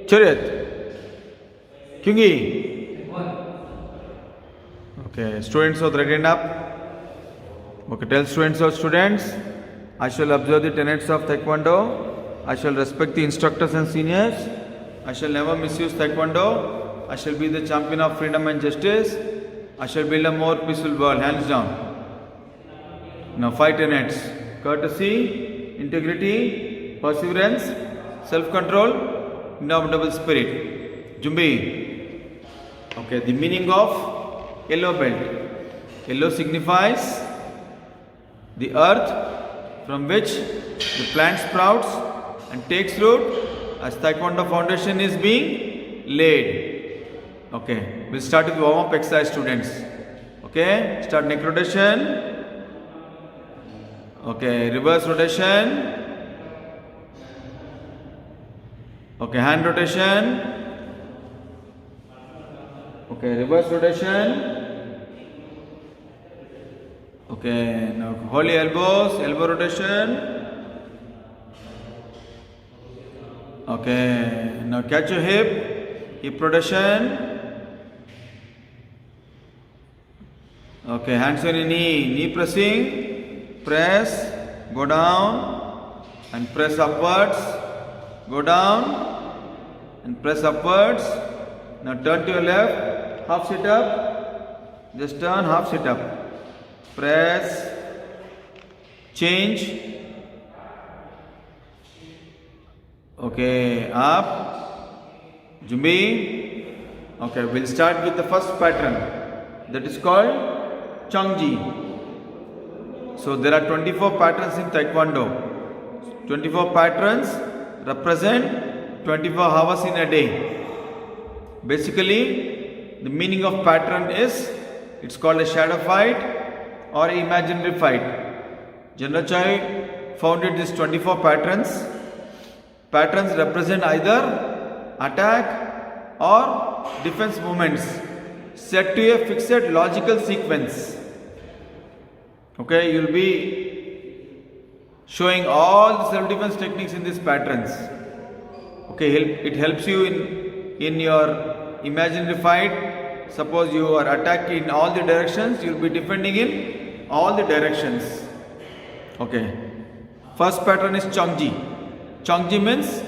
Chariot. Kyungi. Okay, students of right hand up. Okay, tell students or students, I shall observe the tenets of Taekwondo. I shall respect the instructors and seniors. I shall never misuse Taekwondo. I shall be the champion of freedom and justice. I shall build a more peaceful world. Hands down. Now 5 tenets. Courtesy, integrity, perseverance, self-control, indomitable spirit. Jumbi. Okay, the meaning of yellow belt. Yellow signifies the earth from which the plant sprouts and takes root as Taekwondo foundation is being laid. Okay, we'll start with warm-up exercise, students. Okay, start neck rotation. Okay, reverse rotation. Okay, hand rotation. Okay, reverse rotation. Okay, now holy elbows, elbow rotation. Okay, now catch your hip rotation. Okay, hands on your knee pressing, press, go down and press upwards, go down and press upwards. Now turn to your left, half sit up, just turn, half sit up. Press, change, okay, up, Jumbi. Okay, we'll start with the first pattern, that is called Changji. So there are 24 patterns in Taekwondo. 24 patterns represent 24 hours in a day. Basically, the meaning of pattern is, it's called a shadow fight or imaginary fight. General Choi founded these 24 patterns. Patterns represent either attack or defense movements set to a fixed logical sequence. Okay, you'll be showing all the self-defense techniques in these patterns. Okay, it helps you in your imaginary fight. Suppose you are attacked in all the directions, you'll be defending in all the directions. Okay. First pattern is Changji. Changji means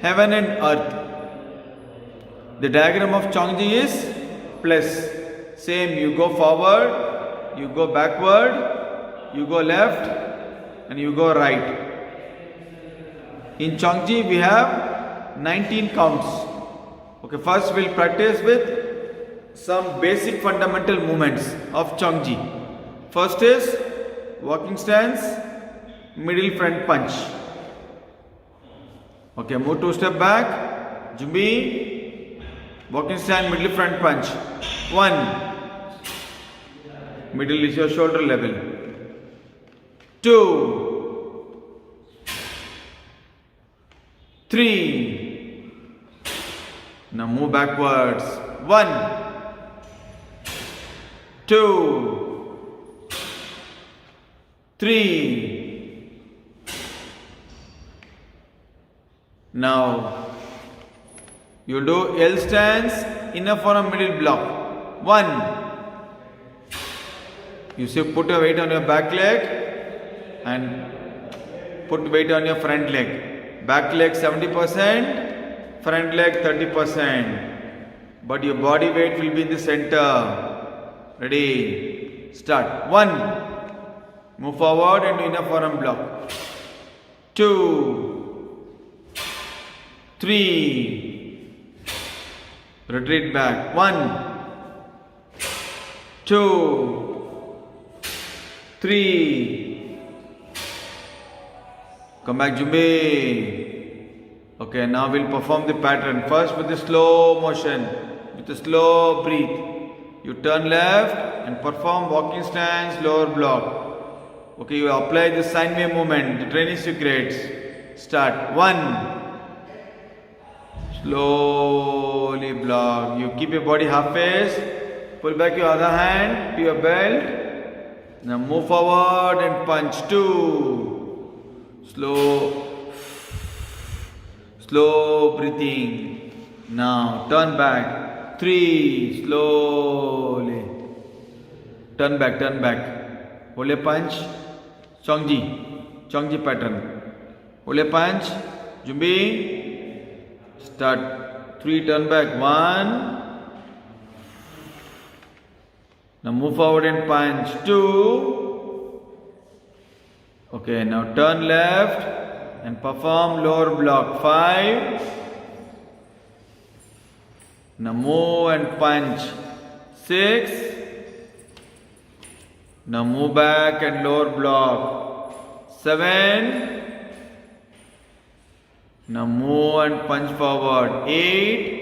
heaven and earth. The diagram of Changji is plus. Same, you go forward, you go backward, you go left and you go right. In Changji we have 19 counts. Okay, first we'll practice with some basic fundamental movements of Changji. First is walking stance, middle front punch. Okay, move 2 step back, Jumbi, walking stance, middle front punch. 1, middle is your shoulder level. 2, 3, now move backwards. 1, 2, 3. Now you do L stance, inner forearm middle block. 1. You say put a weight on your back leg and put weight on your front leg. Back leg 70%, front leg 30%. But your body weight will be in the center. Ready? Start. 1. Move forward and inner forearm block. 2, 3. Retreat back. 1, 2, 3. Come back, Jumbi. Okay, now we'll perform the pattern. First with the slow motion, with a slow breathe. You turn left and perform walking stance, lower block. Okay, you apply the sine wave movement, the training secrets. Start. 1. Slowly block. You keep your body half face. Pull back your other hand to your belt. Now move forward and punch. 2. Slow breathing. Now turn back. 3. Slowly. Turn back, turn back. Hold a punch. Chongji. Chongji pattern. Hold a punch. Jumbi. Start. 3. Turn back. 1. Now move forward and punch. 2. Okay, now turn left and perform lower block. 5. Now move and punch. 6. Now move back and lower block. 7. Now move and punch forward. 8.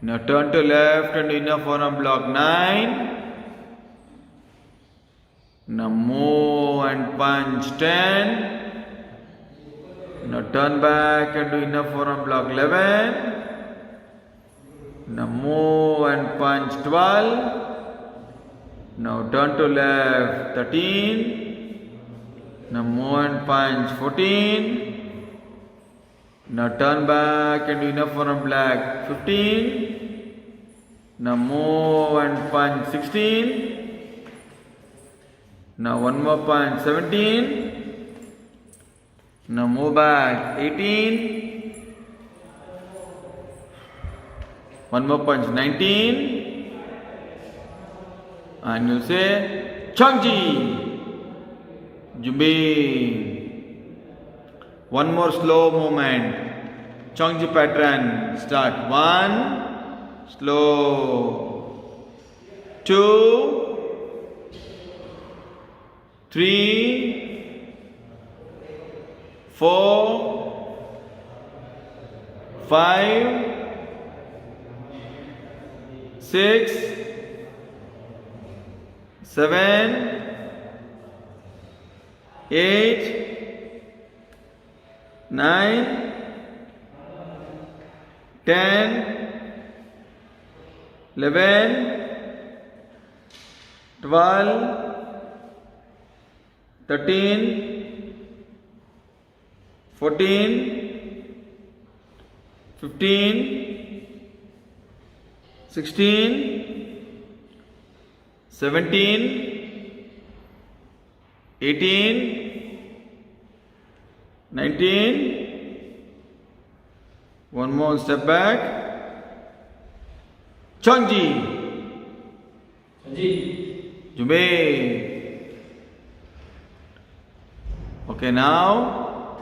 Now turn to left and inner forearm block. 9. Now move and punch. 10. Now turn back and do inner forearm block. 11. Now move and punch. 12. Now turn to left. 13. Now move and punch. 14. Now turn back and do inner forearm block. 15. Now move and punch. 16. Now one more punch. 17. Now move back. 18. One more punch. 19. And you say Chongji. Jumbi. One more slow movement. Chongji pattern. Start. 1. Slow. 2. 3. 4. 5. 6. 7. 8. 9. 10. 11. 12. 13. 14. 15. 16. 17. 18. 19. One more step back. Chongji. Jumbe. Okay, now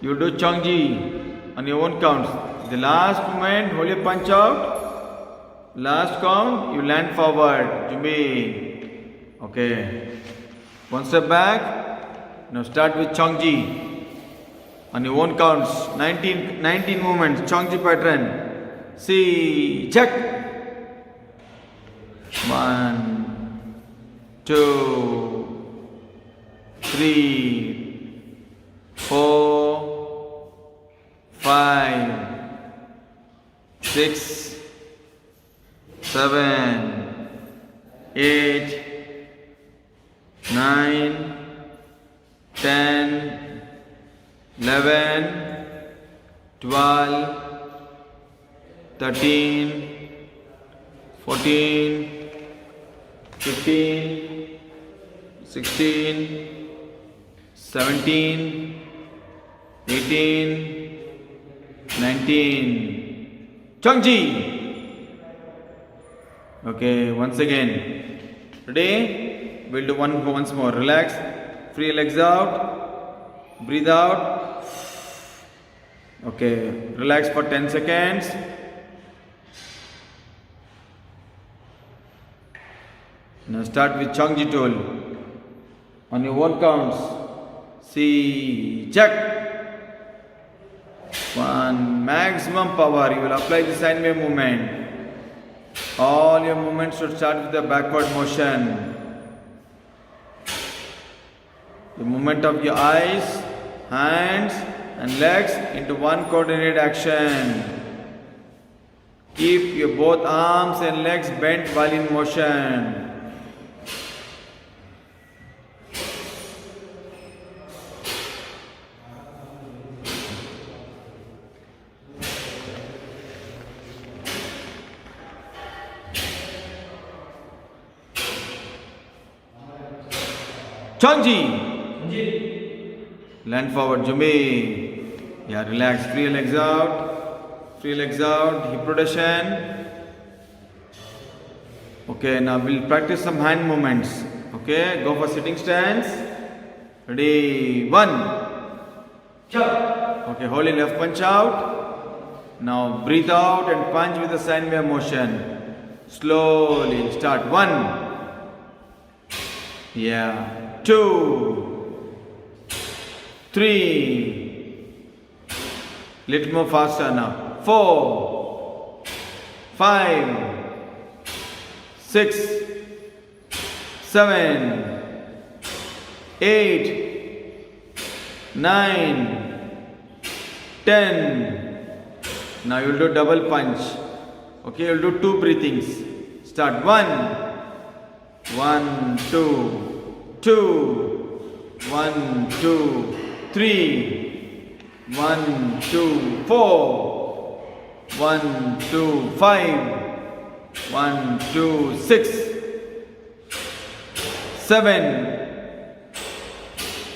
you do Chongji on your own counts. The last movement, hold your punch out. Last count, you land forward. Jumbe. Okay. One step back. Now start with Chongji. On your own counts, 19 movements, Chongji pattern. See, check. 1, 2, 3, 4, 5, 6, 7, 8, 9, 10, 11, 12, 13, 14, 15, 16, 17, 18, 19. Chongji. Okay, once again. Today we'll do once more. Relax. Free legs out. Breathe out. Okay, relax for 10 seconds. Now start with Chongji tool. On your own counts. See, check. 1, maximum power. You will apply the sine wave movement. All your movements should start with the backward motion. The movement of your eyes, hands and legs into one coordinated action. Keep your both arms and legs bent while in motion. Changji. Land forward, Jumbi. Yeah, relax. Free legs out. Free legs out. Hip rotation. Okay, now we'll practice some hand movements. Okay, go for sitting stance. Ready? 1. Okay, hold your left punch out. Now breathe out and punch with the sine wave motion. Slowly start. 1. Yeah. 2. 3. Little more faster now. 4. 5. 6. 7. 8. 9. 10. Now you will do double punch. Okay, you will do 2 breathings. Start. 1. 1, 2. 2. 1, 2. 3. 1, 2. 4. 1, 2. 5. 1, 2. 6. 7.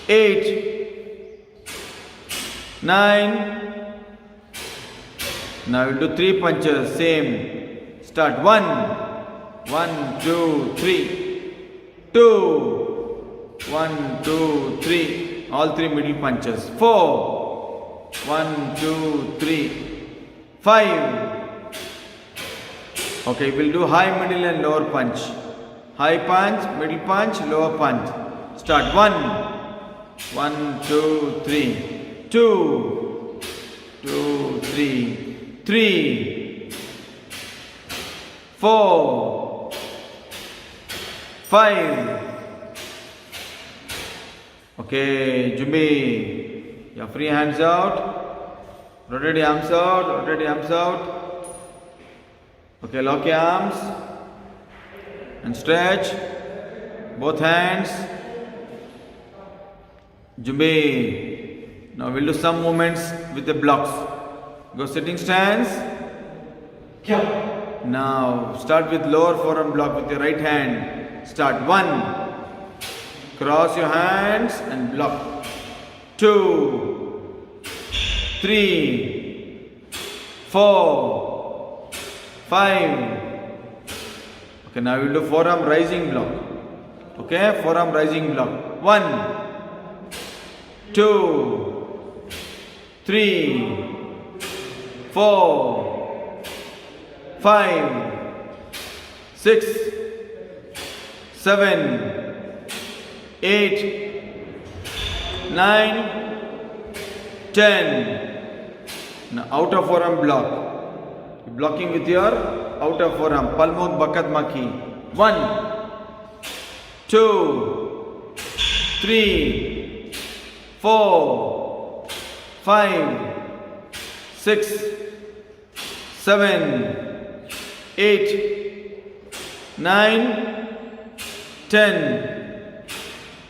8. 9. Now we'll do 3 punches, same. Start. 1. 1, 2, 3. 2. 1, 2, 3. All 3 middle punches. 4. 1, 2, 3. 5. Okay, we'll do high, middle and lower punch. High punch, middle punch, lower punch. Start. 1. 1, 2, 3. 2. 2, 3. 3. 4. 5. Okay, Jumbi. Your free hands out. Rotate your arms out. Rotate your arms out. Okay, lock your arms and stretch both hands. Jumbi. Now we'll do some movements with the blocks. Go sitting stance. Now start with lower forearm block with your right hand. Start. 1. Cross your hands and block. 2. 3. 4. 5. Okay, now we'll do forearm rising block. Okay, forearm rising block. 1. 2. 3. 4. 5. 6. 7. 8. 9. 10. Now outer forearm block. Blocking with your outer forearm. Palmok Bakat Maki. 1. 2. 3. 4. 5. 6. 7. 8. 9. 10.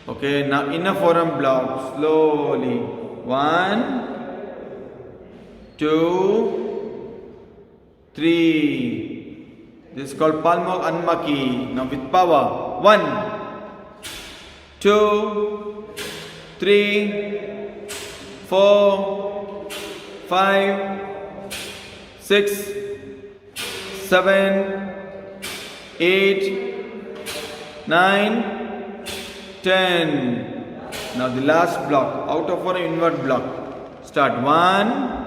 Okay, now inner forearm block. Slowly. 1. 2. 3. This is called Palmok Anmaki. Now with power. 1. 2. 3. 4. 5. 6. 7. 8. 9. 10. Now the last block. Outer forearm invert block. Start. 1.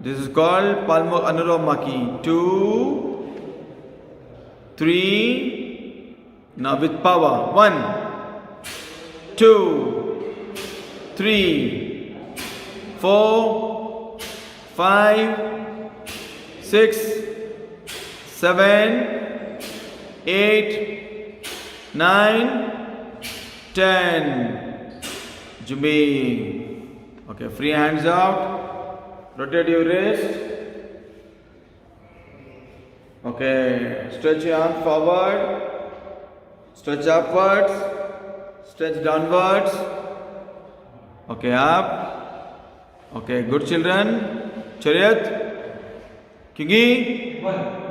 This is called Palmok Anulom Maki. 2. 3. Now with power. 1. 2. 3. 4. 5. 6. 7. 8. 9. 10. Jumbi. Okay, free hands out. Rotate your wrist. Okay, stretch your arm forward. Stretch upwards. Stretch downwards. Okay, up. Okay, good children. Chariot. Kingi. 1.